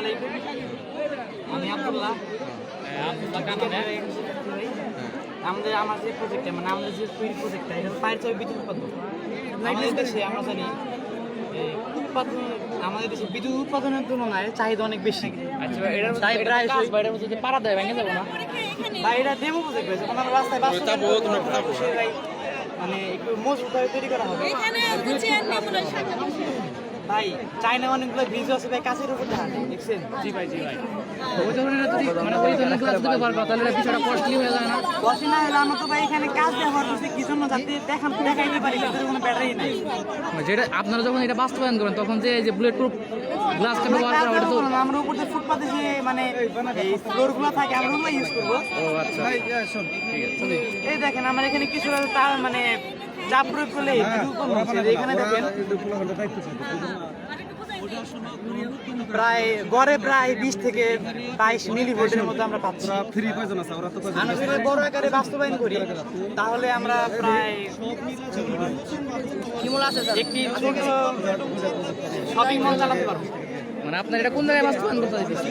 আলাইকুম, আমি আব্দুল্লাহ। আমাদের আমার যে প্রজেক্টটা মানে আমাদের যে প্রজেক্টটা এটা পায়ের ছবি বিদ্যুৎ উৎপাদন। আমাদের দেশে আমরা জানি উৎপাদন, আমাদের দেশে বিদ্যুৎ উৎপাদনের তুলনায় চাহিদা অনেক বেশি। তাই প্রায় বাইরের মধ্যে যে পাড়া দেয় ভেঙে যাবো না বা এটা ডেমো প্রজেক্ট হয়েছে, কোনো রাস্তায় মানে একটু মজবুত ভাবে তৈরি করা হবে। ভাই চায়না অনেকগুলো ব্রিজ আছে ভাই, কাছের উপর দেখছেন? জি ভাই, জি ভাই। ওই ধরনের যদি মানে ওই ধরনের গ্লাস যদি ব্যবহার করা তাহলে বিষয়টা কস্টলি হয়ে যায় না? কস্টলি না হলে আমরা তো ভাই এখানে কাজ ব্যবহার করছি কি জন্য, যাতে দেখাইতে পারি ভিতরে কোনো ব্যাটারি নাই। যেটা আপনারা যখন এটা বাস্তবায়ন করেন তখন যে বুলেট প্রুফ গ্লাসটা ব্যবহার করা ওটা তো আমরা উপর থেকে ফুটপাতে যে মানে এই ফ্লোরগুলো থাকে আমরা ওগুলো ইউজ করবো। ও আচ্ছা, ঠিক আছে। এই দেখেন আমার এখানে কিছু তার মানে চাপ প্রয়োগ করলে এখানে দেখেন প্রায় গড়ে প্রায় 20 থেকে 22 মিলি ভোল্টের মধ্যে আমরা পাচ্ছি। আমরা যদি বড় আকারে বাস্তবায়ন করি তাহলে আমরা প্রায় একটি ছোট শপিং মল চালাতে পারবো। মানে আপনার এটা কোন জায়গায় বাস্তবায়ন করতে চাইতেছি?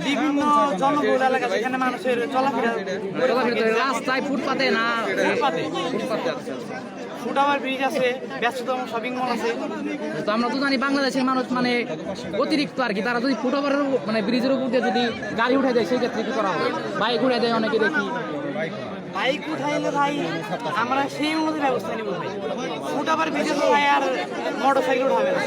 বিভিন্ন জনবহুল এলাকা যেখানে মানুষের চলাফেরা রাস্তায় ফুটপাতে না? ফুটপাতে ফুটওভার ব্রিজ আছে, ব্যস্ততম শপিং মল আছে। তো আমরা তো জানি বাংলাদেশের মানুষ মানে অতিরিক্ত আর কি, তারা যদি ফুটওভারের মানে ব্রিজের উপর দিয়ে যদি গাড়ি উঠে যায় সেই ক্ষেত্রে কি করা হবে? বাইক উঠে দেয় অনেকে দেখি। বাইক উঠাইলে ভাই আমরা সেই অনুযায়ী ব্যবস্থা নিব ভাই। ফুটওভার ব্রিজে তো ভাই আর মোটর সাইকেল উঠাবে না।